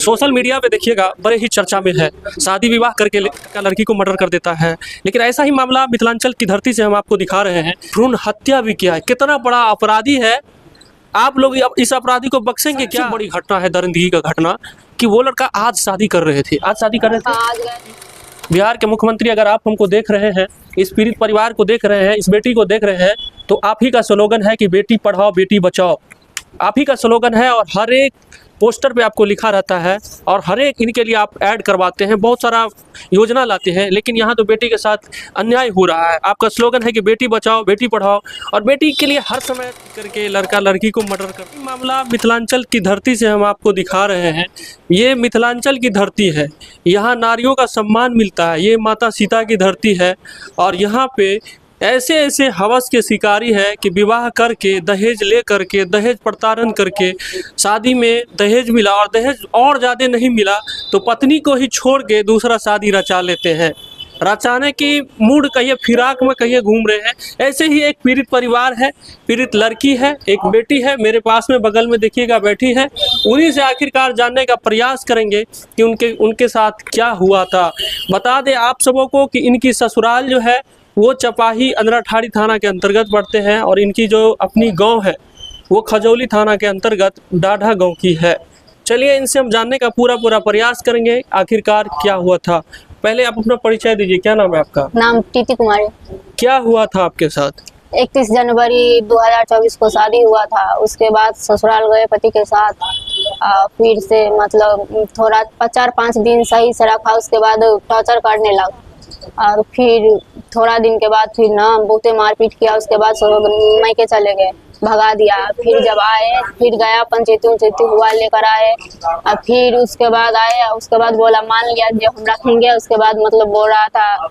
Social media पे देखिएगा बड़े ही चर्चा में है, शादी विवाह करके लड़की को मर्डर कर देता है। लेकिन ऐसा ही मामला मिथिलांचल की धरती से हम आपको दिखा रहे हैं। भ्रूण हत्या भी किया है, कितना बड़ा अपराधी है। आप लोग इस अपराधी को बख्शेंगे क्या? बड़ी घटना है, दरिंदगी का घटना कि वो लड़का आज शादी कर रहे थे, बिहार के मुख्यमंत्री अगर आप हमको देख रहे हैं, इस पीड़ित परिवार को देख रहे हैं, इस बेटी को देख रहे हैं, तो आप ही का स्लोगन है कि बेटी पढ़ाओ बेटी बचाओ। आप ही का स्लोगन है और हर एक पोस्टर पे आपको लिखा रहता है और हर एक इनके लिए आप ऐड करवाते हैं, बहुत सारा योजना लाते हैं। लेकिन यहाँ तो बेटी के साथ अन्याय हो रहा है। आपका स्लोगन है कि बेटी बचाओ बेटी पढ़ाओ और बेटी के लिए हर समय करके लड़का लड़की को मर्डर कर। मामला मिथिलांचल की धरती से हम आपको दिखा रहे हैं। ये मिथिलांचल की धरती है, यहाँ नारियों का सम्मान मिलता है। ये माता सीता की धरती है और यहाँ पे ऐसे ऐसे हवस के शिकारी है कि विवाह करके दहेज ले करके दहेज प्रताड़न करके शादी में दहेज मिला और दहेज और ज़्यादा नहीं मिला तो पत्नी को ही छोड़ के दूसरा शादी रचा लेते हैं। रचाने की मूड कहिए फिराक में कहिए घूम रहे हैं। ऐसे ही एक पीड़ित परिवार है, पीड़ित लड़की है, एक बेटी है मेरे पास में बगल में देखिएगा बैठी है। उन्हीं से आखिरकार जानने का प्रयास करेंगे कि उनके साथ क्या हुआ था। बता दें आप सबों को कि इनकी ससुराल जो है वो चपाही अंदराठाड़ी थाना के अंतर्गत पड़ते हैं और इनकी जो अपनी गांव है वो खजौली थाना के अंतर्गत डाढ़ा गांव की है। चलिए इनसे हम जानने का पूरा प्रयास करेंगे आखिरकार क्या हुआ था। पहले आप अपना परिचय दीजिए, क्या नाम है आपका? नाम टीटी कुमारी। क्या हुआ था आपके साथ? 31 जनवरी 2024 को शादी हुआ था। उसके बाद ससुराल गए पति के साथ। फिर से मतलब थोड़ा 4-5 दिन सही से रखा, उसके बाद टॉर्चर करने लगा और फिर थोड़ा दिन के बाद फिर ना बहुते मारपीट किया। उसके बाद मायके चले गए, भगा दिया। फिर जब आए फिर गया पंचायती हुआ लेकर आए और फिर उसके बाद आए, उसके बाद बोला मान लिया जो हम रखेंगे। उसके बाद मतलब बोल रहा था,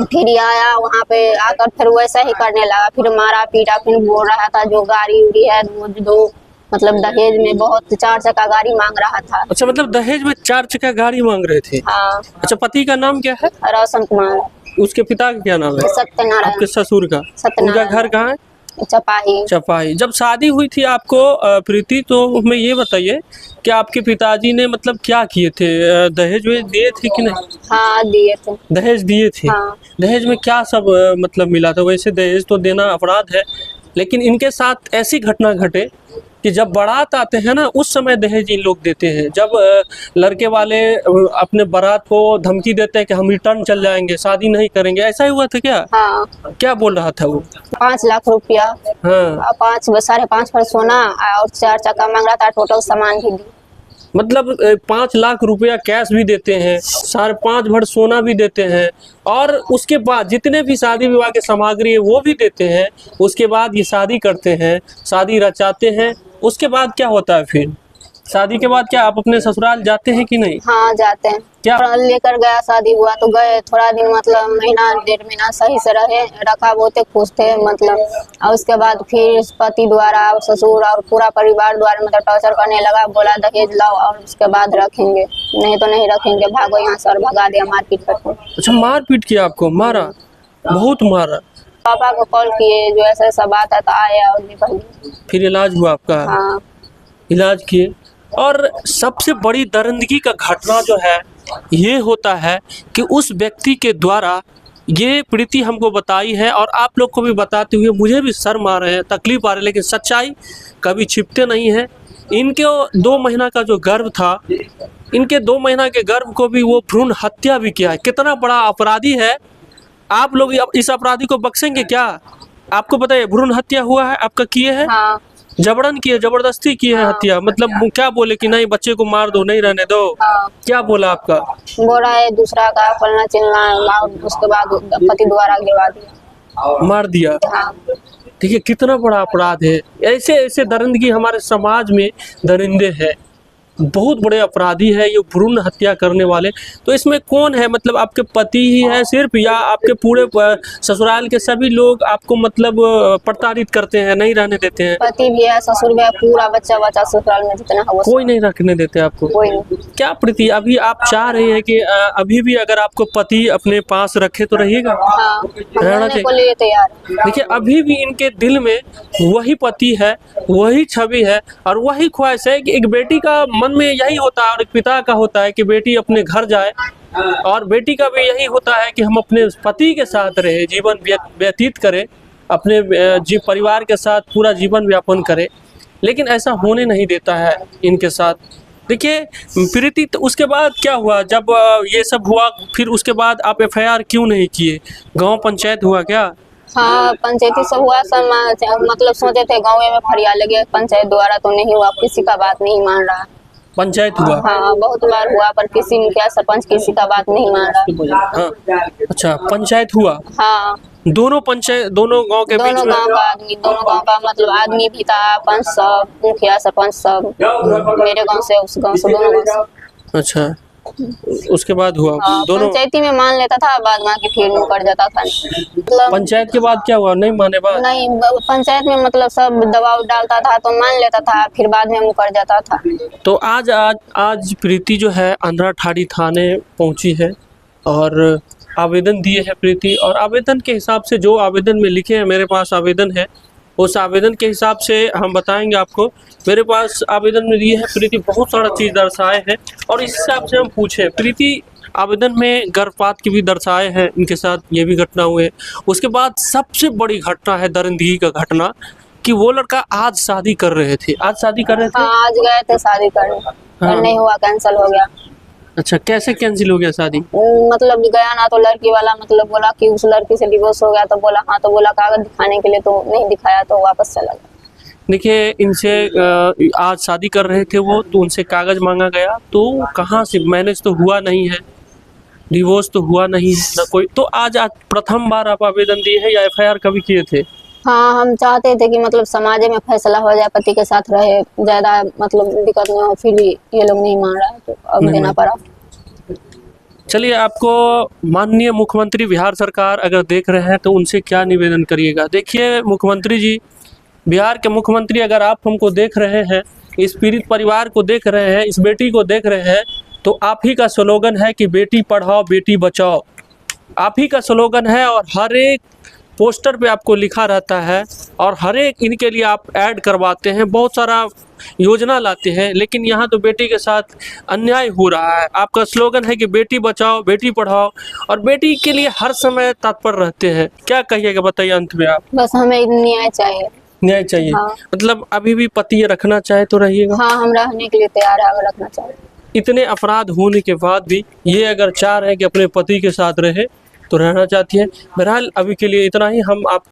फिर आया वहाँ पे आकर फिर वैसा ही करने लगा, फिर मारा पीटा। फिर बोल रहा था जो गाड़ी उड़ी है वो मतलब दहेज में बहुत 4 चक्का गाड़ी मांग रहा था। अच्छा, मतलब दहेज में 4 चक्का गाड़ी मांग रहे थे? हाँ। अच्छा, पति का नाम क्या है? रोशन कुमार। उसके पिता का क्या नाम है? सत्यनारायण। आपके ससुर का? उनका घर कहाँ है? चपाही। जब शादी हुई थी आपको प्रीति, तो हमें ये बताइए कि आपके पिताजी ने मतलब क्या किए थे? दहेज में दिए थे कि नहीं? हाँ दिए थे। दहेज दिए थे? हाँ। दहेज में क्या सब मतलब मिला था? वैसे दहेज तो देना अपराध है, लेकिन इनके साथ ऐसी घटना घटे कि जब बारात आते हैं ना उस समय दहेज इन लोग देते हैं। जब लड़के वाले अपने बारात को धमकी देते हैं कि हम रिटर्न चल जाएंगे, शादी नहीं करेंगे, ऐसा ही हुआ था क्या? हाँ। क्या बोल रहा था वो? 5 लाख रुपया। हाँ। 5.5 पर सोना और 4 चक्का मांग रहा था। टोटल सामान भी दी, मतलब 5 लाख रुपया कैश भी देते हैं, 5.5 भर सोना भी देते हैं और उसके बाद जितने भी शादी विवाह के सामग्री है वो भी देते हैं। उसके बाद ये शादी करते हैं, शादी रचाते हैं। उसके बाद क्या होता है फिर? शादी के बाद क्या आप अपने ससुराल जाते हैं कि नहीं? हाँ जाते हैं। क्या लेकर गया, शादी हुआ तो गए, थोड़ा दिन मतलब महीना 1.5 महीना सही से रखा, बहुत खुश थे मतलब। और उसके बाद फिर पति द्वारा ससुर और पूरा परिवार द्वारा मतलब टॉर्चर करने लगा। बोला दहेज लाओ और उसके बाद रखेंगे, नहीं तो नहीं रखेंगे, भागो यहाँ से, और भगा दिया मारपीट करके। अच्छा, मारपीट किया आपको? मारा? बहुत मारा? पापा को कॉल किए जो ऐसा ऐसा बात है तो आया और निकल गए। फिर इलाज हुआ आपका? हाँ। इलाज किए। और सबसे बड़ी दरिंदगी का घटना जो है ये होता है कि उस व्यक्ति के द्वारा ये प्रीति हमको बताई है और आप लोग को भी बताते हुए मुझे भी शर्म आ रहे हैं, तकलीफ आ रही है, लेकिन सच्चाई कभी छिपते नहीं है। इनके 2 महीना का जो गर्भ था, इनके 2 महीना के गर्भ को भी वो भ्रूण हत्या भी किया है। कितना बड़ा अपराधी है। आप लोग इस अपराधी को बख्शेंगे क्या? आपको बताइए, भ्रूण हत्या हुआ है, आपका किए है? हाँ। जबरन किए, जबरदस्ती किए है हत्या। मतलब क्या बोले कि नहीं बच्चे को मार दो, नहीं रहने दो? हाँ। क्या बोला आपका? बोला है दूसरा का फलना चिलना, उसके बाद पति द्वारा गिरवा दिया, मार दिया। हाँ। देखिए कितना बड़ा अपराध है। ऐसे ऐसे दरिंदगी हमारे समाज में दरिंदे हैं, बहुत बड़े अपराधी है ये भ्रूण हत्या करने वाले। तो इसमें कौन है? मतलब आपके पति ही है सिर्फ, या आपके पूरे ससुराल के सभी लोग आपको मतलब प्रताड़ित करते हैं, नहीं रहने देते हैं? पति भी है, ससुर भी है, पूरा बच्चा ससुराल में जितना है कोई नहीं रखने देते आपको? कोई नहीं। क्या प्रीति, अभी आप चाह रहे हैं कि अभी भी अगर आपको पति अपने पास रखे तो रहिएगा? हाँ, रहना चाहिए। तैयार। देखिए अभी भी इनके दिल में वही पति है, वही छवि है और वही ख्वाहिश है कि एक बेटी का मन में यही होता है और एक पिता का होता है कि बेटी अपने घर जाए, और बेटी का भी यही होता है कि हम अपने पति के साथ रहे, जीवन व्यतीत करें, अपने परिवार के साथ पूरा जीवन व्यापन करें। लेकिन ऐसा होने नहीं देता है इनके साथ। देखिए प्रीति, तो उसके बाद क्या हुआ जब ये सब हुआ, फिर उसके बाद आप एफआईआर क्यों नहीं किए? गांव पंचायत हुआ क्या? हाँ, पंचायती सब हुआ, सब मतलब सोचे थे गाँव में फरियाद लगे, पंचायत द्वारा तो नहीं हुआ, किसी का बात नहीं मान रहा। पंचायत हुआ? हाँ, बहुत बार हुआ पर किसी मुखिया सरपंच किसी का बात नहीं मान रहा। हाँ, अच्छा पंचायत हुआ? हाँ, दोनों पंचायत, दोनों गांव के बीच दोनों में? गांव का आदमी, दोनों गांव का मतलब आदमी भी था, पंच सब, मुखिया सरपंच सब, मेरे गांव से उस गांव से, दोनों गांव से। अच्छा, उसके बाद हुआ? हाँ, दोनों पंचायती में मान लेता था, बाद बाकी फिर मुकर जाता था। मतलब पंचायत के बाद क्या हुआ? नहीं माने बाद? नहीं, पंचायत में मतलब सब दबाव डालता था तो मान लेता था, फिर बाद में मुकर जाता था। तो आज प्रीति जो है आंध्रा ठाड़ी थाने पहुंची है और आवेदन दिए है प्रीति, और आवेदन के हिसाब से जो आवेदन में लिखे हैं, मेरे पास आवेदन है, उस आवेदन के हिसाब से हम बताएंगे आपको। मेरे पास आवेदन में दिए है प्रीति बहुत सारा चीज़ दर्शाए हैं, और इस हिसाब से हम पूछे। प्रीति आवेदन में गर्भपात की भी दर्शाए हैं, इनके साथ ये भी घटना हुए। उसके बाद सबसे बड़ी घटना है दरिंदगी का घटना, कि वो लड़का आज शादी कर रहे थे। आज शादी कर रहे थे? हाँ, आज गए थे शादी करने, पर नहीं हुआ, कैंसिल हो गया। अच्छा, कैसे कैंसिल हो गया शादी? मतलब गया ना तो लड़की वाला मतलब बोला कि उस लड़की से डिवोर्स हो गया, तो बोला हाँ, तो बोला कागज दिखाने के लिए, तो नहीं दिखाया तो वापस चला गया। देखिए इनसे आज शादी कर रहे थे वो, तो उनसे कागज मांगा गया, तो कहाँ से मैनेज तो हुआ नहीं है, डिवोर्स तो हुआ नहीं है ना कोई। तो आज प्रथम बार आप आवेदन दिए हैं या एफआईआर कभी किए थे? हाँ, हम चाहते थे कि मतलब समाज में फैसला हो जाए, पति के साथ रहे, ज्यादा मतलब दिक्कत नहीं हो, फिर भी ये लोग नहीं मान रहा है, तो अब देना पड़ा। चलिए, आपको माननीय मुख्यमंत्री बिहार सरकार अगर देख रहे हैं तो उनसे क्या निवेदन करिएगा? देखिए मुख्यमंत्री जी, बिहार के मुख्यमंत्री, अगर आप हमको देख रहे हैं, इस पीड़ित परिवार को देख रहे हैं, इस बेटी को देख रहे हैं, तो आप ही का स्लोगन है कि बेटी पढ़ाओ बेटी बचाओ। आप ही का स्लोगन है, और हर एक पोस्टर पे आपको लिखा रहता है, और हर एक इनके लिए आप ऐड करवाते हैं, बहुत सारा योजना लाते हैं, लेकिन यहाँ तो बेटी के साथ अन्याय हो रहा है। आपका स्लोगन है कि बेटी बचाओ बेटी पढ़ाओ, और बेटी के लिए हर समय तत्पर रहते हैं। क्या कहिएगा, बताइए अंत में आप। बस हमें न्याय चाहिए। न्याय चाहिए? हाँ। मतलब अभी भी पति रखना चाहे तो रहिएगा? हाँ, हम रहने के लिए तैयार है, अगर रखना चाहिए। इतने अपराध होने के बाद भी ये अगर चाह रहे हैं कि अपने पति के साथ रहे, तो रहना चाहती है। बहरहाल अभी के लिए इतना ही। हम आप